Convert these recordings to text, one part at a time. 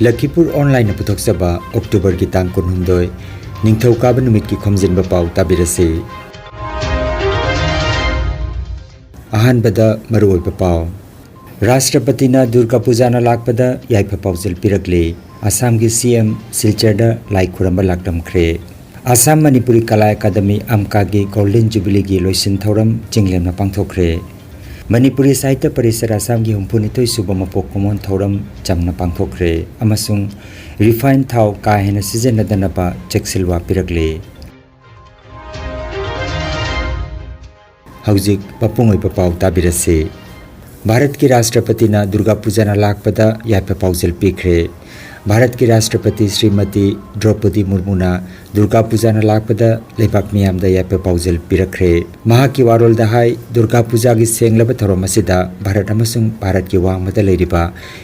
Lakhipuronline putoksaba October ki tang kunhumdoi ningthaukaaba numit ki Khomjinba Pao tabirase. Ahanbada maruoiba Pao Rashtrapati na Durga Puja na lakpada yaipa paujal pirakle. Assam ki CM Silcharda Laikhuramba lakdamkhre. Assam Manipuri Kala Academy Amka gi Golden Jubilee gi loisin thoram jinglem na pangthokre. Manipuri Sahitya Parisar Assam gi humpunithoi suba mapok komon thoram chamna pangthokre amasung refined thau ka hena sijenadanaba cheksilwa pirakle. Haujik papungoi papau tabirase. Bharat की राष्ट्रपति ना दुर्गा पूजा ना लाखपदा यापे पाउजल पिखरे. भारत की राष्ट्रपति श्रीमती द्रौपदी मुर्मू ना दुर्गा पूजा ना लाखपदा लेबाक मियाम दा यापे पाउजल पिरखरे. महा की वारोल दहाई दुर्गा पूजा की सेंगलब थरोम असिदा भारत अमसुंग भारत की वांगमदा लेरिबा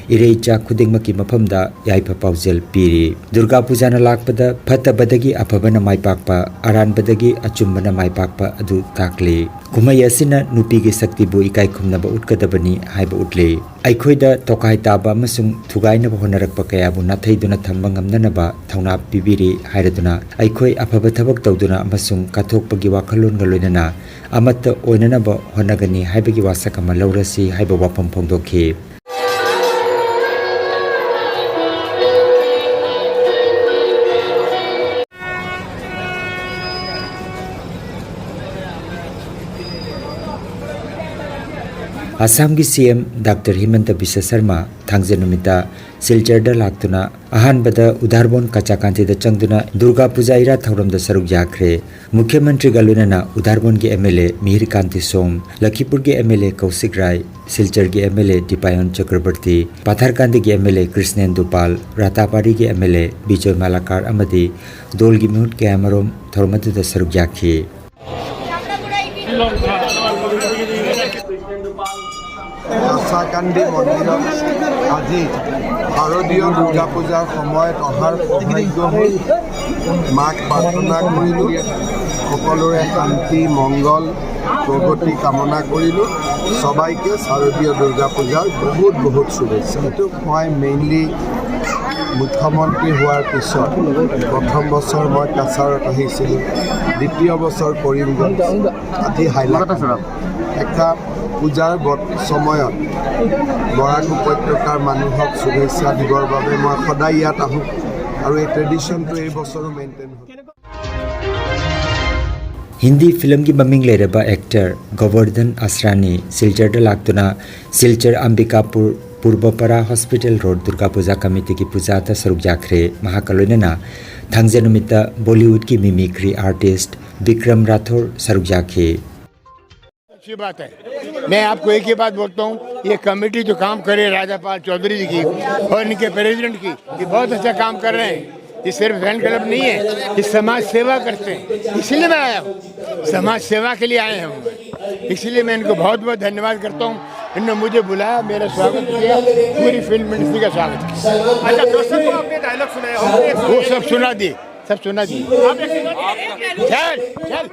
इरेचा खुदिंगमकी मफमदा यापे पाउजल पिरी. दुर्गा पूजा ना लाखपदा फतबदगी अफबना माइपाकपा अरानबदगी अचुम्बना माइपाकपा अदु ताकले. कुमाई असिना नुपी की शक्ति बु इकाई खुमनबा उटकदबनी हाइबा उटले. अखोइदा तोकाई ताबा अमसुंग थुगाइनबा होनरकपा कयाबु नाथैदुना थंबा ngamnanaba thongna pibiri hairaduna अखोइ अफबा थबक तौदुना अमसुंग काथोकपगी वाखलोनगा लोइनना अमत्ता ओइननबा होनगनी हाइबगी वासकमा लौरसी हाइबा वाफम फोंदोखि. Assam की CM Dr. Himanta Biswa Sharma थांगजेनुमिता सिलचरदा लाक्तुना अहानबदा उदारबोन कचाकांति दा चंगदुना दुर्गा पूजा इरा थौरमदा सरुक याखरे. मुख्यमंत्री गलुनना उदारबोन के MLA मिहिर कांति सोम, लखीपुर के MLA कौशिक राय, सिलचर के MLA दीपायन चक्रवर्ती, पाथरकांदी के MLA कृष्णेंदु पाल, रातापाड़ी के MLA विजय मालाकार अमदी दोल की मिहुट के अमरोम थौरमदा सरुक याखी. आशाकांदी मंदिर आज शारदीय दुर्गा पूजार समय अहार सौभाग्य हल माक प्रार्थना करिलो. सकलोरे शांति मंगल प्रगति कामना करिलो. सबाइके शारदीय दुर्गा पूजार बहुत बहुत शुभेच्छा. मैं मेनलि मुख्यमंत्री होवार पिছত प्रथम बছৰ मैं काछारत आहिছিলো. द्वितीय बছৰ কৰিমগঞ্জ আজি হাইলাকান্দি একটা পূজাৰ সময়ত বৰাক উপত্যকাৰ মানুহক শুভেচ্ছা দিবৰ বাবে মই সদায় ইয়াত আহোঁ আৰু এই ট্ৰেডিশ্যনটো এই বছৰো মেইনটেইন হ'ব. हिंदी फिल्म की ममिंग लेरबा एक्टर गोवर्धन असरानी सिलचर लाक्तुना Silchar Ambikapur Purbapara hospital road Durga Puja committee की पूजा सरुक याखरे. महाकलोनना थांगजेनुमिता बॉलीवुड की मिमिक्री आर्टिस्ट विक्रम राठौर सरुक याखे. अच्छी बात है. मैं आपको एक ही बात बोलता हूँ, ये कमेटी जो काम करे राजापाल चौधरी जी की और इनके प्रेसिडेंट की, ये बहुत अच्छा काम कर रहे हैं. ये सिर्फ फैन क्लब नहीं है, ये समाज सेवा करते हैं. इसलिए मैं आया हूँ, समाज सेवा के लिए आए हैं. इसलिए मैं इनको बहुत बहुत धन्यवाद करता हूँ. इन्होंने मुझे बुलाया, मेरा स्वागत किया, पूरी फिल्म इंडस्ट्री का स्वागत किया. अच्छा दोस्तों को आपने डायलॉग सुनाया, वो सब सुना दिए, सब सुना दिए. चल चल.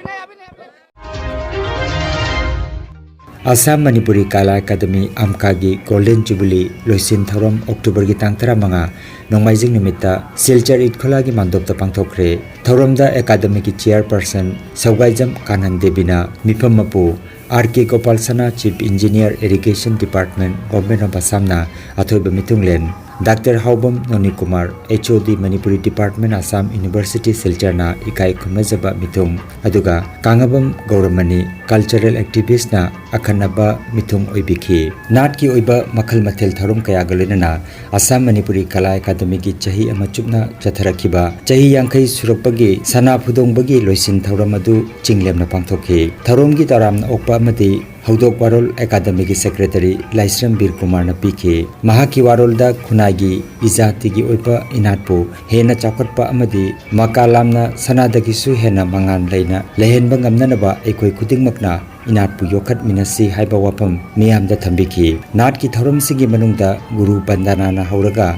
Assam Manipuri Kala Academy Amka gi Golden Jubilee loisin thorom October gi tang 15 nongmaijing numita Silchar Itkhola gi mandopta pangthokre. Thoromda academy ki chairperson Saugaijam Kanan Debina Mifam Mapu RK Gopalsana Chief Engineer Irrigation Department Government of Assam na athoiba mitunglen. Dr. Haubam Noni Kumar HOD Manipuri Department Assam University Silchar na ikai khumnajaba mitung aduga Kangabam Gauramani cultural activist na akhanaba mitung oibikhi. Nat ki oiba makhal mathel thorum kaya galena Assam Manipuri Kala Academy ki chahi ama chupna chatharakiba chahi yankai surupagi sana phudongbagi loisin thoram adu chinglemna pangthokhi. Thorom gi taram okpa amadi हौदोक वारोल academy की secretary Laishram Bir Kumar न पीखे. महाकी वारोल दा खुनागी इजाती की ओइपा इनाटपो हेना चाकटपा अमदी मकालामना सनादगिसु हेना मंगान लेना लेहेनबा ngamnanaba एकोइ खुदिंगमकना इनाटपु योखत मिनसी हाइबा वाफम मियामदा थंबिखि. नाट की थौरम सिंगी मनुंगदा गुरु बंदना ना हौरगा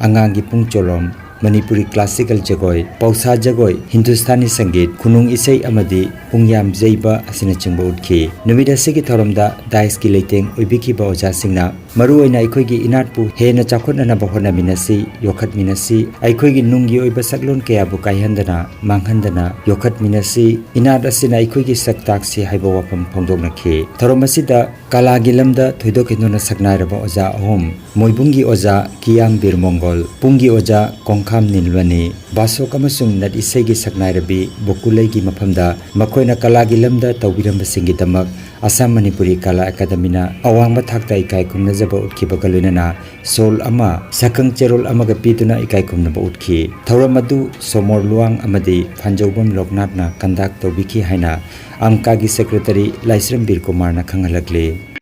अंगांगी पुंग Cholom Manipuri classical jagoi pausa jagoi Hindustani sangeet khunung isai amadi pungyam jaiba asina chingba utki numida sigi thoramda dais ki leiteng oibiki ba oja singna maru oina aikoi gi inatpu hena chakhotna na bahona minasi yokhat minasi aikoi gi nunggi oiba saklon kaya bu kaihandana manghandana yokhat minasi inat asina aikoi gi saktak si haiba wapam phongdokna khe thoramasida kala gilamda thoidok hinona saknai raba oja ahom moibungi oja kiyam bir mongol pungi oja kongkham nilwani basok amasung nat isai gi saknai rabi bokulai gi maphamda makoina kala gilamda tawbiram singi damak Assam Manipuri Kala Academy na awang mathakta ikai kumna jaba utki bagalunana sol ama sakang cherol ama ga pituna ikai kumna ba utki thauramadu somor luang amadi phanjobam loknatna kandak tobiki haina amka gi secretary Laisram Bir Kumar na khangalakle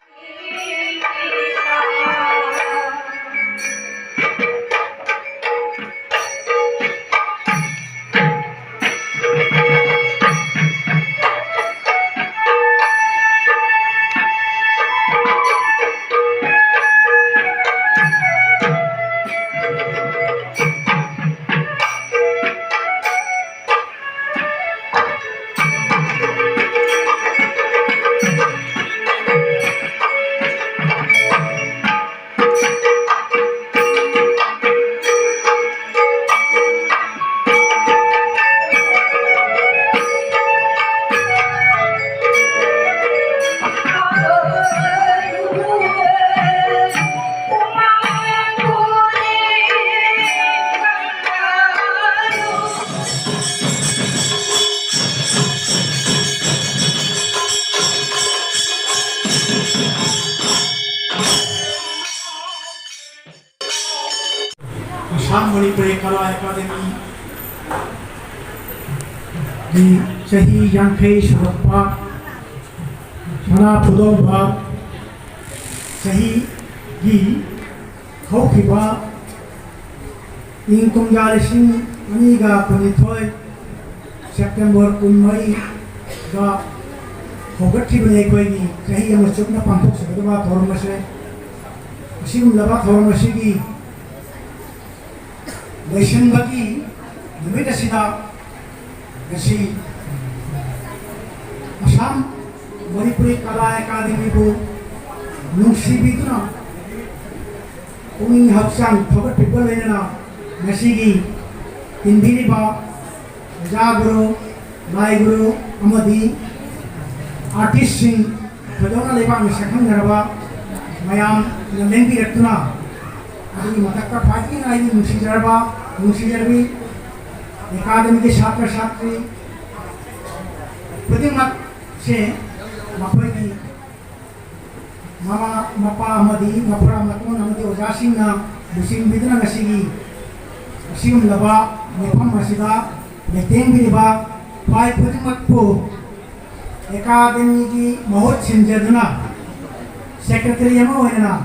Assam Manipuri Kala Academy di Sahi Yankei Surapa Mana Pudoba Sahi Gi Khomjinba Ingkumjalising Aniga Punithoy September 12 ga Khogakibane Koini Sahi Yamasukna Pampuk Sakadaba Thoramase Asim Laba Thoramasi Nation bagi numida sida kasi Assam Manipuri Kala Academy bu nungsi bituna ungin hapsan thobat people lena nasigi indiri ba jaguru naiguru amadi artist sing khadona leba misakhan garba mayam namengi ratuna adi matakka phaki na ini Munshi जरबी academy के छात्र छात्री प्रतिमत से मकोई की मामा मपा मदी मपरा मतों नमदी ओजासिंग ना बुसिंग बिदना नसीगी SIM लबा नेपम मसिदा नेतेंग बिबा पाई प्रतिमत को एकाडमी की महोत सिंजरना सेक्रेटरी यमा होना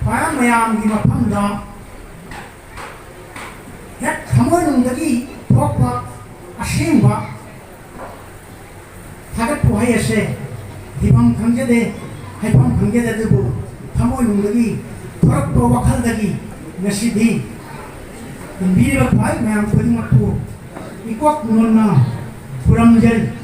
पाया मयाम की मपम दा Yak kamu nunggu pokok asyik ba, hadat puai ase, dibang khangje de, haibang khangje de tu, kamu nunggu pokok pokok hal lagi, nasi di, ini dia puai, macam kau maktu, ikut nona, pulang jadi.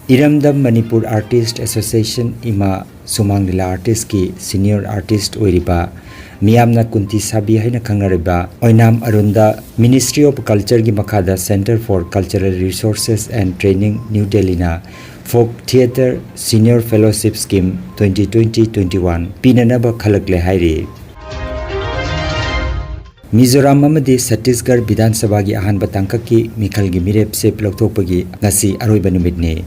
Iramdam Manipur Artist Association ima Sumang Lila Artist ki Senior Artist oiriba Miyamna Kunti Sabi haina khangnariba Oinam Arunda Ministry of Culture gi makhada Center for Cultural Resources and Training New Delhi na Folk Theatre Senior Fellowship Scheme 2020-21 pinanaba khalakle hairi Mizoram amadi Chhattisgarh Vidhan Sabha gi ahanba tangka ki mikhal gi mirep se plokthokpagi ngasi aroiba numitni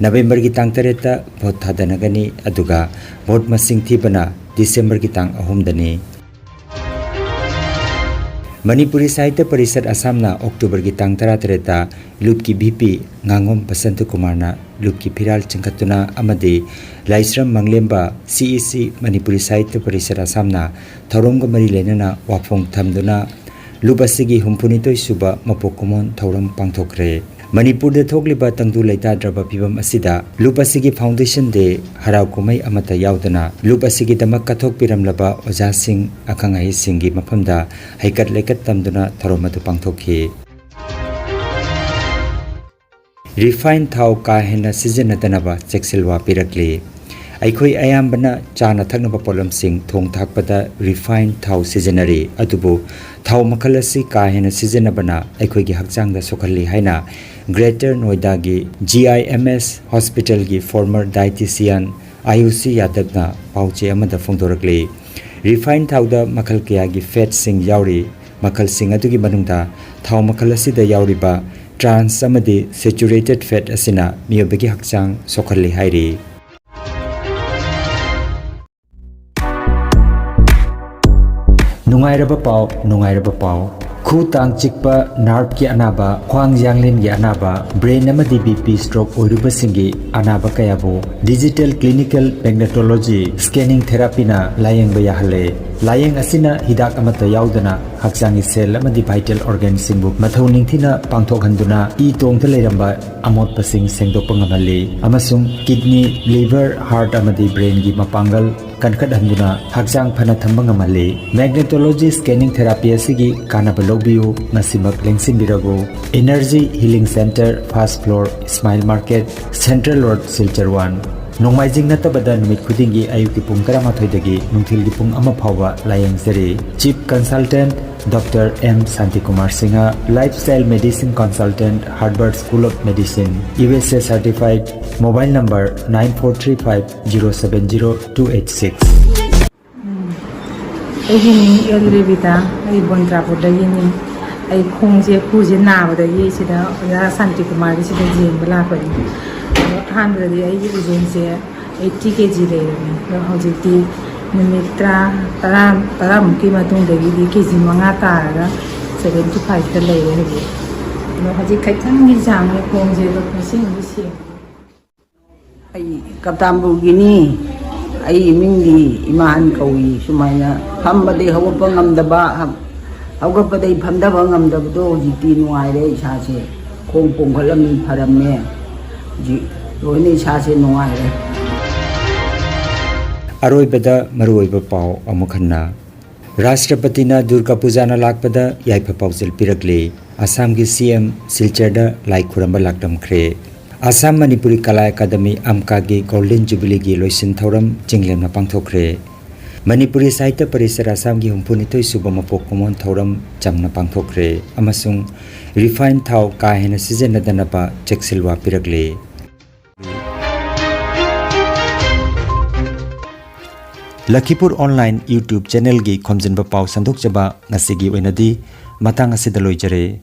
November gi tang 3 ta vote thadanagani aduga vote masing thibana December gi tang 3 dani Manipuri Sahitya Parishad Assam na October gi tang 13 ta Lup ki BP Ngangom Basant Kumar na Lup ki Phiral Chingkhatuna amadi Laisram Manglemba CEC Manipuri Sahitya Parishad Assam na Thauram ga mari lenana wafong thamduna Lup asigi humpunitoi suba mapokomon thauram pangthokre Manipur de thokliba tangdu leita draba pibam asida lup asigi foundation de harau kumai amata yaudana lup asigi damak kathok piramlaba oja sing akangai singi mafamda haikat lekat tamduna tharomatu pangthokhi refined thau ka hena season atanaba cheksilwa pirakli aikhoi ayambana chana thaknaba polam sing thong thakpada refined thau seasonary atubu thau makhalasi ka hena season abana aikhoi gi hakchang da sokhalli haina Greater Noida gi GIMS Hospital gi former dietitian IUC Yadagna pauche amada phongdorakli refined thau da makhal kya gi fat sing yauri makhal sing adu gi manungda thau makhalasi da yauri ba trans amadi saturated fat asina miyobegi hakchang sokhalli hairi Nungairaba pau khu tang chikpa nerve ki anaba khwang janglin gi anaba brain amadi BP stroke oiruba singi anaba kayabo digital clinical magnetology scanning therapy na layeng ba yahale layeng asina hidak amata yaudana hakchangi cell amadi vital organ singbu mathau ningthina pangthok handuna I tongtha leiramba amot pasing sengdok pangamali amasung kidney liver heart amadi brain gi mapangal kankat handuna hakchang phana thambangamali magnetology scanning therapy asigi kanaba lobbiu masimak lengsin birago energy healing center first floor smile market central road silchar 1 Nongmaijing natabada numit khudingi ayuki pung 12 dagi nungthilgi pung 1 phawa layeng seri chief consultant Dr. M. Santikumar Singha, lifestyle medicine consultant, Harvard School of Medicine, USA certified, mobile number 9435070286. Ini elribita, ini bontrapo dah ini, ini khongje khuje nawa dah ini sida, ya Santikumar sida jeng belakang. Han berarti ini urgensi, ini 3 kg lagi, kalau jadi Nimitra para mungkin matung dari di kisi mengata ada 75 terlebih lagi. Kalau haji kacang hijau ni kong jadi pusing pusing. Ay katam begini, ay minggi iman kawi semuanya. Hamba deh hawa pengam daba, hawa pada ipam daba ngam daba tu jiti nuai deh sahse. Kong pong kalam paramnya, ini sahse nuai deh. Aroibada maruiba pau amukhanna Rashtrapatina Durga Puja na lakpada yaipa paujal pirakle Assam gi CM Silchada Lakhikuramba lakdam khre Assam Manipuri Kala Academy amka gi Golden Jubilee gi loisin thoram jinglem na pangthokre Manipuri Sahitya Parisar Assam gi humpuni toi suba mapok komon thoram chamna pangthokre amasung refined thau ka hena season na danaba cheksilwa pirakle Lakhipuronline YouTube channel gi Khomjinba Pao sandok chaba ngasigi oinadi matang asida loijare